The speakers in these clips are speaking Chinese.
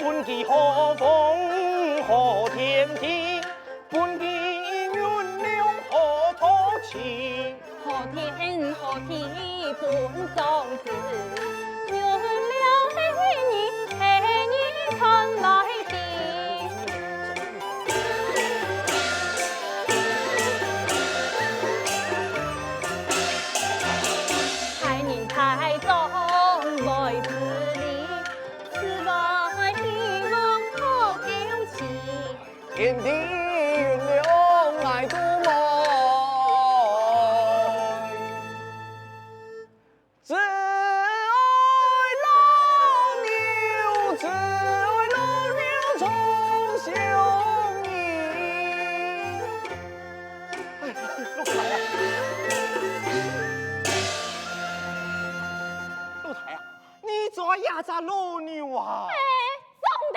本其何风何天地，本其云流何土气。何天何地本庄子，原了黑你传来的。太人太重来自理，此外希望可救起。天地云流爱独梦。只爱老牛，只爱老牛从兄弟。哎，陆台啊，陆台啊，你咋压榨老牛啊？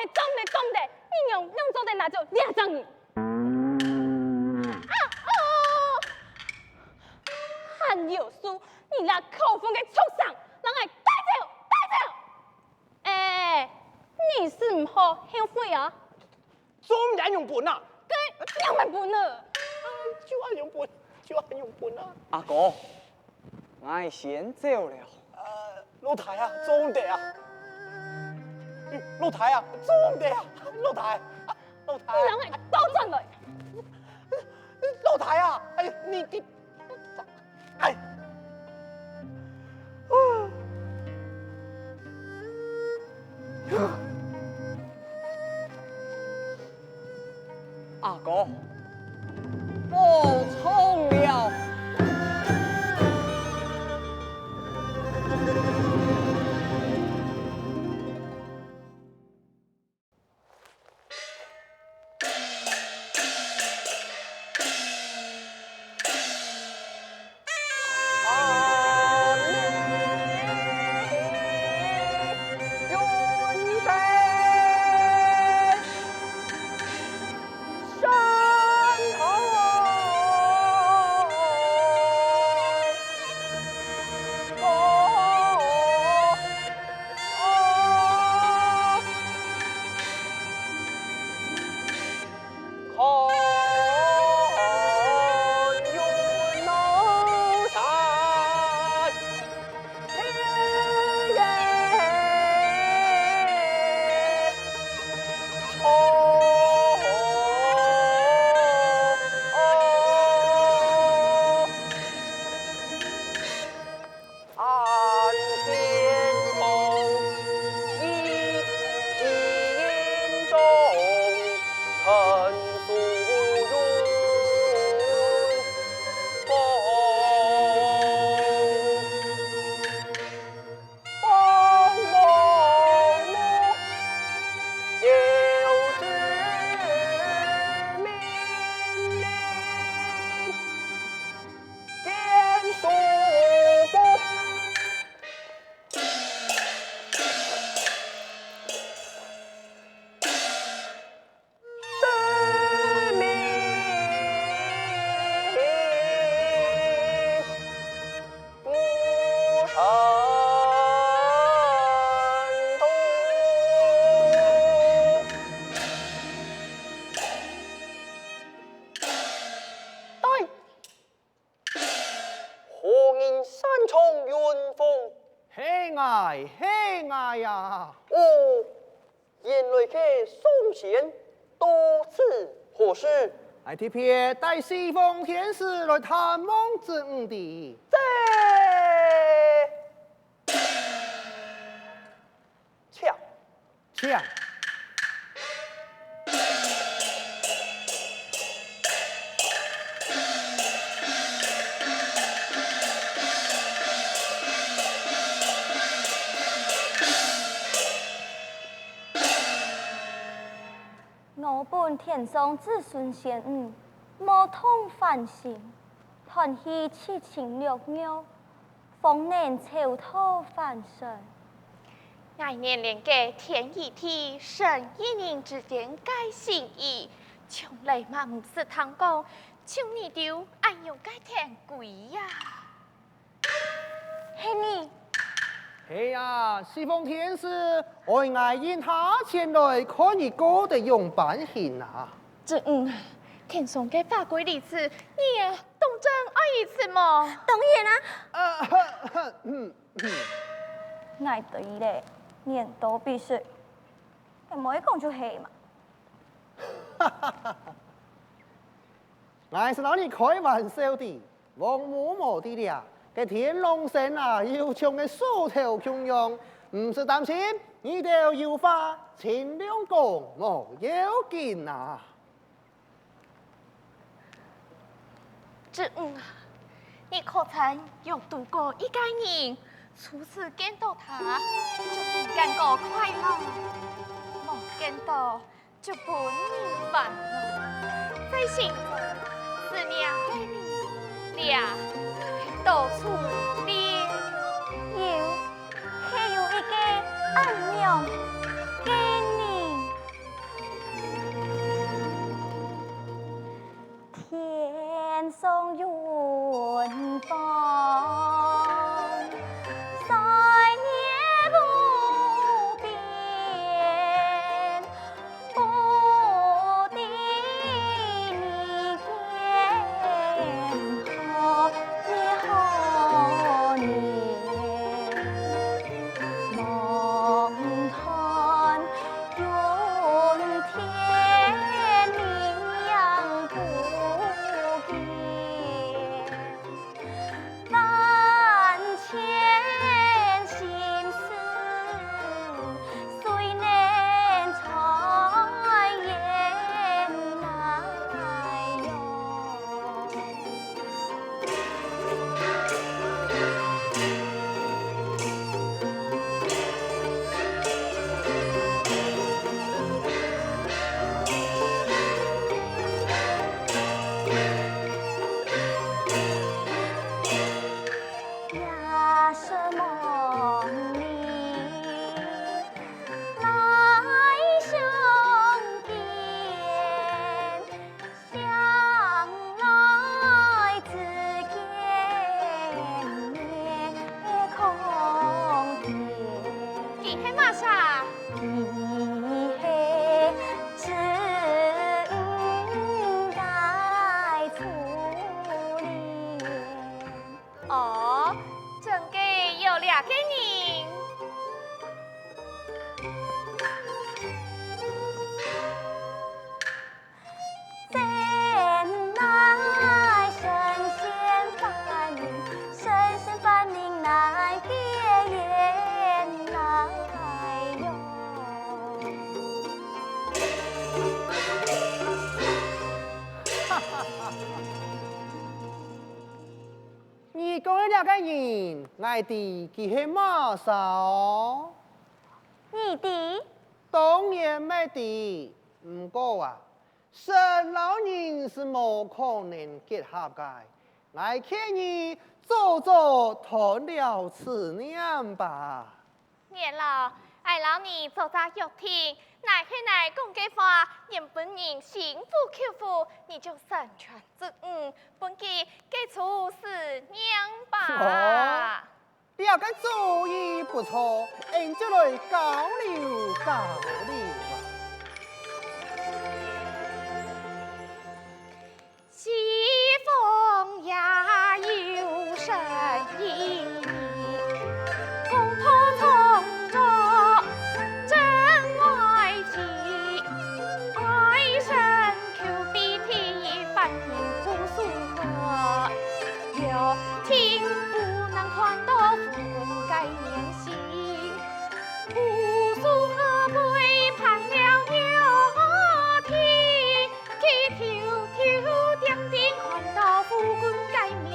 总的，你用做的那就200人。韩有书，你那口风的畜生，人爱带走。你是唔好后悔啊？做唔人用本啊？佢两万本了。就爱用本，就爱用本啊！阿哥，我先走了。老太啊，做唔得啊！老太啊，做唔得啊！老太，老太，你人爱倒转来。老太啊！哎，你，哎，阿哥，我错了。嘿爱呀！哦，原来这宋贤多次何事？爱贴片带西风天使来探望真的。抢！我本天上子孙贤女，莫通凡心，团系七情六妙，方能超脱凡尘。爱念连个天一体，神一人之间改心意，从来嘛唔是通讲，像你丢爱用改天鬼呀。嘿你，嘿呀，西风天师，我爱引他前来看你哥的用版型啊！天上嘅法规例子，你也当真爱一次么？当然啊，爱对咧，念多必须，唔可以讲出戏嘛。我是拿你开玩笑的，王某某的呀，嘅天龙神啊，要唱嘅梳头琼样，唔是担心，你哋要花前两讲冇要紧啊！你可曾有读过一个人，初次见到他就感觉快乐，冇见到就不明白了。在心中思念对你俩到处恋，还有一个暗样给你，天上云放，三年不变，不敌你见好也好年，梦叹云天明阳不变，万千心思虽难猜也难用。呀什梦里来相见，相来只见面空见。你系马啥？你系只该初恋。哦，真嘅有两个人。真乃神仙凡人，神仙凡人乃别言乃用。你讲的两个人，爱的佢系马少，你的当然没的，唔过啊，生老人是冇可能结合嘅，爱看你早早谈了此念吧。年老，爱老你走在玉厅，乃去乃讲嘅话，让本人幸福求福，你就成全之本记给出是娘吧。了解主意不错，俺就来交流交流啊。西风呀有神意，公婆从着真爱情，爱神求鼻涕反应不舒服，有情不能看到分该年心，无数河背盼了有天，去抽抽点点看到夫君改面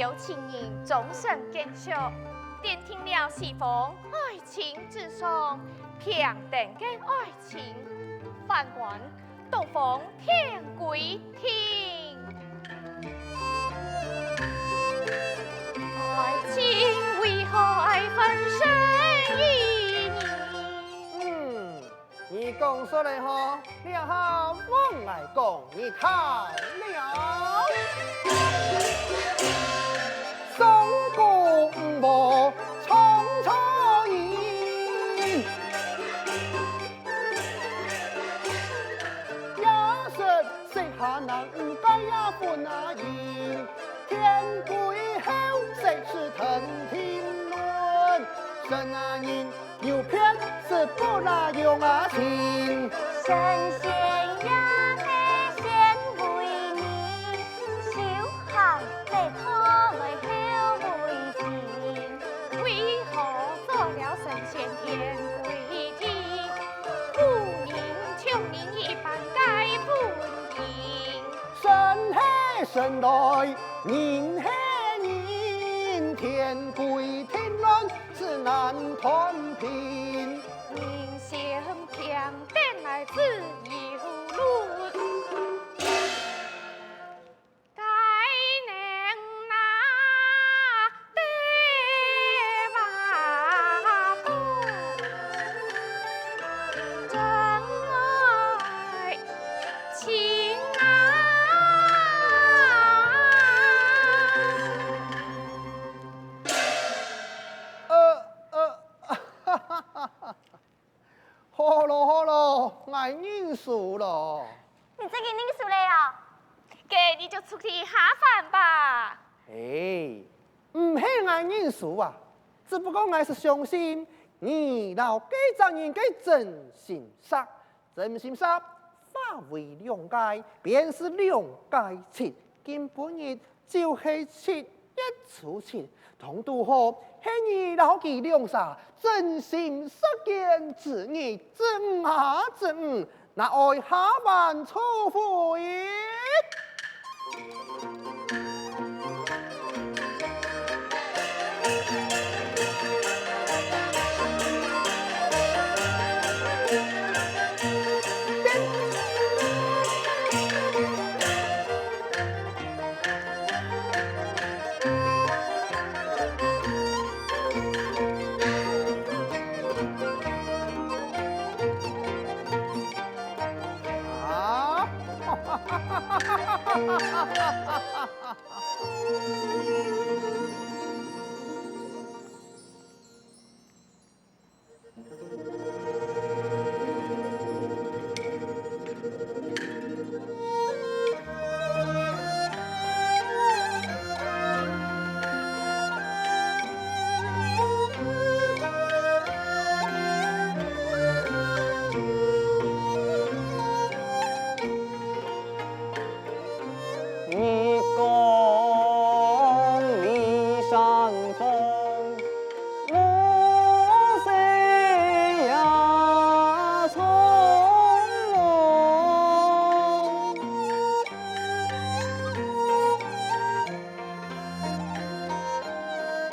有情人终身坚守，奠定了西方爱情之上平等的爱情。反观东方天归听，爱情为何爱分身一念？你讲说来吼，你好，我来讲，你好了。松公无匆匆饮，也说食下人唔该也不那饮。天归后，谁是腾天论？生啊人有偏是不那用啊情。神仙呀，嘿仙为你，修行来讨来后为情。为何做了神仙天归地？富人穷人一般该分银。神嘿神来，人嘿人，天归天乱是难团平。人性平等来自由论，该能拿得吧真爱情啊！好咯好咯，我认输咯。你这个认输了啊？给你就出去下饭吧。哎，唔系我认输啊，只不过我是相信你老几丈人嘅真心杀，真心杀化为两界，便是两界情，根本日就是情一出情，同度好，系你老几两杀，真心实见之意，真下真，那爱下万错悔。你共离山中，我飞呀从容。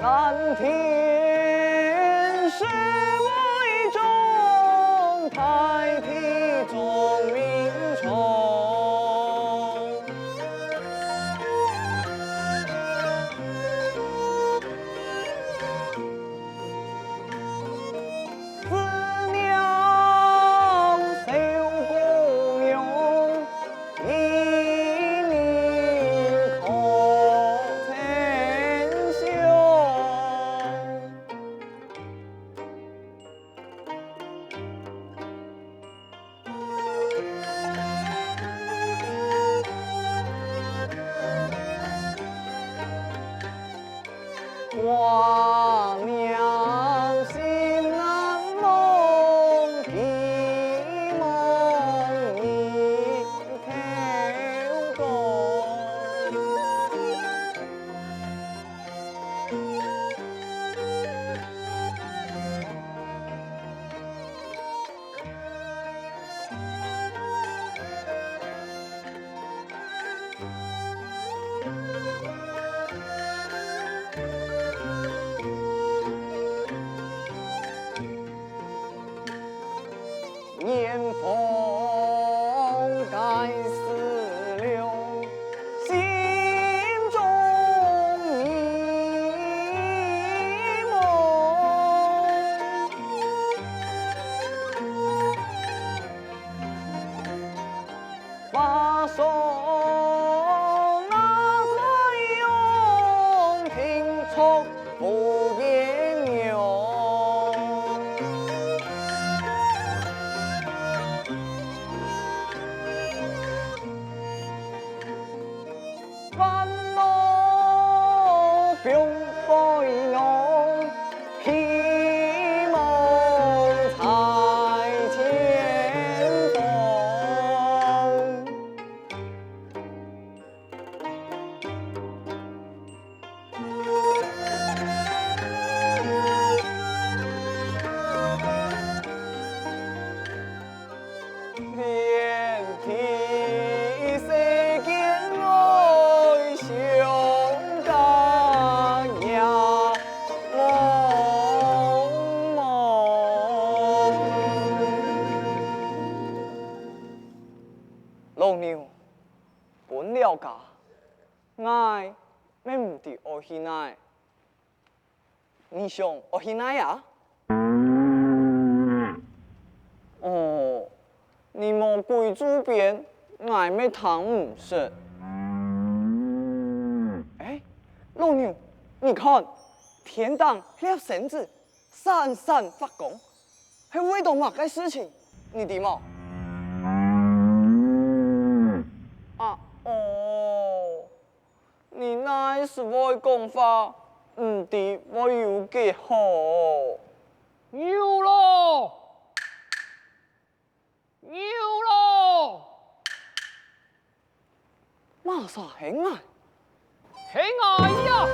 蓝天是为众，太平众民宠。该思量，心中迷蒙。把手拿太阳，听从不言用。烦恼并不浓，披蒙才前锋。连天世间爱相隔也茫茫。老娘本了家，爱咩唔得我去爱？你想我去爱呀？哦。你莫贵主边，俺没唐唔识。哎，老牛，你看天上那条绳子闪闪发光，是为到乜嘅事情？你知冇？啊哦，你那是会讲话，唔知我有几好。有咯，有咯，马啥兄啊？嘿哎呀！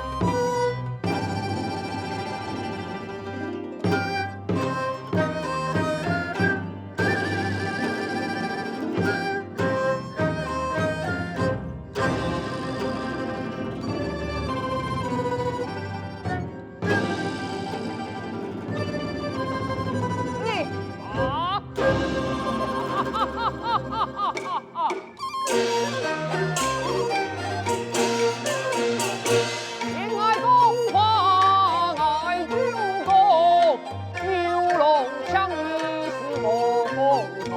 你啊！因爱公花爱九公，牛龙相依是我共同。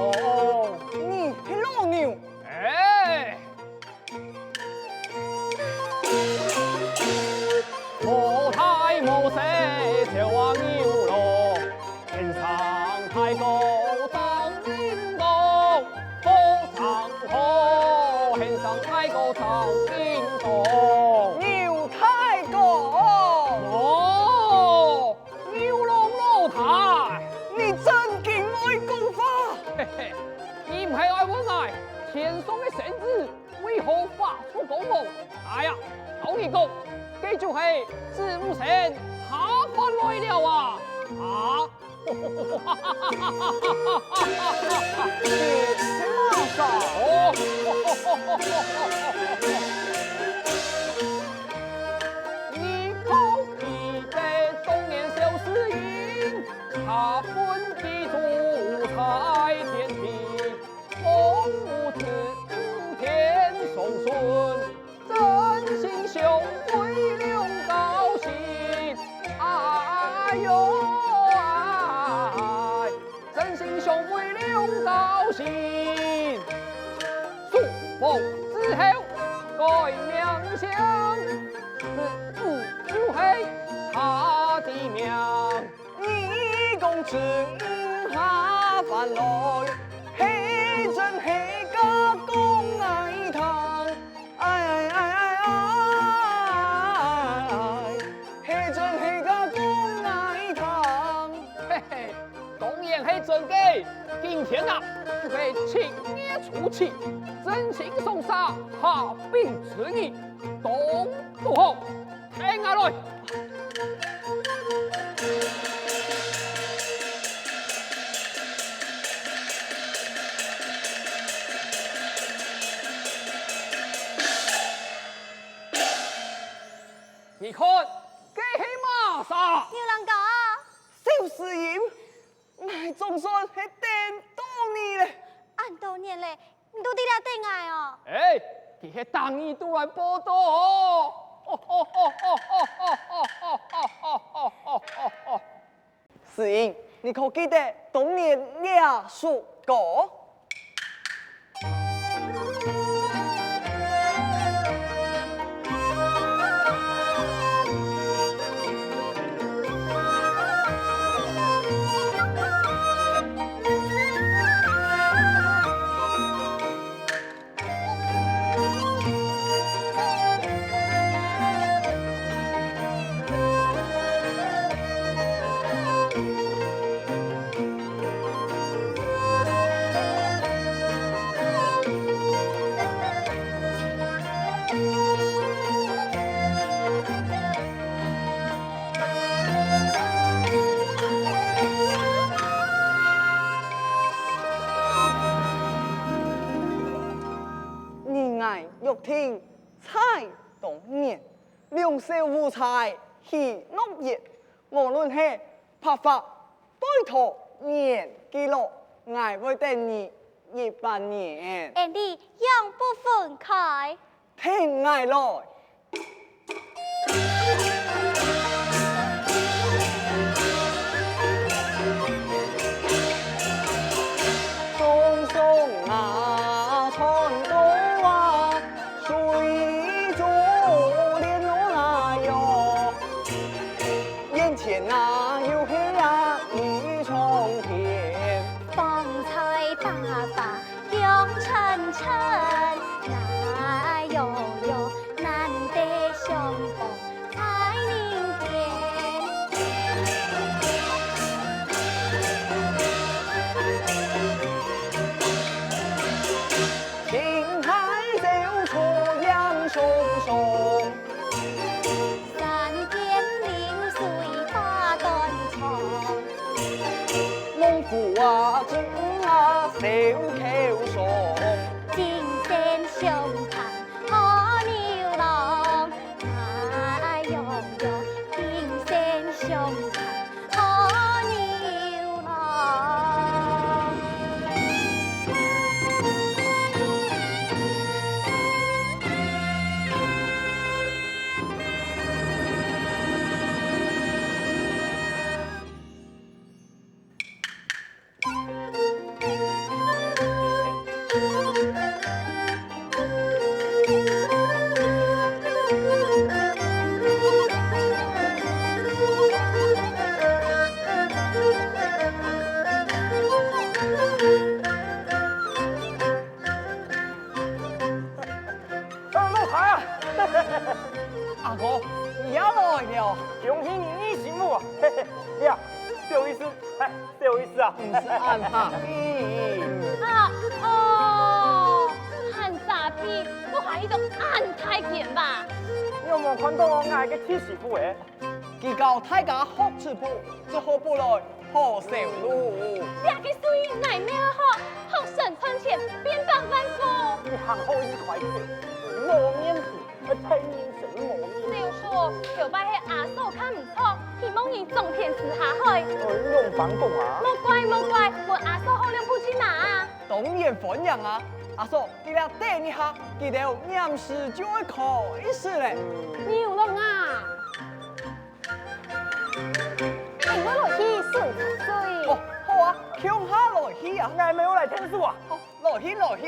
你是老牛，哎，莫太莫色就往牛龙，天上太高当领导，头上河，天上太高当领导。牛太公，哦，牛龙老太，你真劲爱讲话。嘿嘿，你唔系爱我爱，天上嘅绳子为何发出光芒？哎呀，老你讲，这就系子午神下凡来了啊！啊！什么啥？你可记得中年小诗吟，他本地主才天地，风无子天送孙，真心兄为了高兴，哎呦哎，真心兄为了高兴，数奉之后改名相。就系他的名，你公子下凡来，嘿真嘿假讲爱堂，哎哎哎哎哎，嘿真嘿假讲爱堂。嘿嘿，当然系真嘅。今天啊，就系青叶初七，真情送杀，下兵之意，东都好，听下来。你看，这是马啥？牛郎哥，小师爷，我总算系等到你咧。嘞，你都伫遐等爱哦。哎，佢係当年都来报道哦。世英，你可记得当年俩树果？玉庭菜当年，两手无菜喜乐业。无论是拍法、对头、年纪录，我会等你100年。俺哋永不分开。听我来。松松啊，穿过啊，水中莲藕啊哟，眼前啊有黑啊一重天，方才爸爸用晨晨，那悠悠难得相逢在明天。青海就出杨松松，山间流水把断肠，农夫啊种啊手口松，金线胸膛好牛郎，那悠悠金线胸膛好牛郎。老太啊，阿哥你也来了，恭喜你媳妇啊！嘿嘿呀，不好意思，哎，不好意思啊，不是按哈屁。啊哦，汉傻逼，我怀疑都按太监吧？你有冇看到我嗌嘅妻媳婦誒？佢教大家學吃補，做好不來好受路。两个水乃咩好，好神穿钱，变百万富。你行好一塊橋，冇面子，睇面神冇面。就說條擺係阿嫂看唔錯，希望你種田時下去。用反講啊！莫怪莫怪，我阿嫂好兩不去拿。當然歡迎啊！阿嫂，你嚟等一下，記得驗視就會開始咧。牛龍啊！我落去順水。哦，好啊，向下來去啊！嗌咪我嚟聽書啊！來去來去。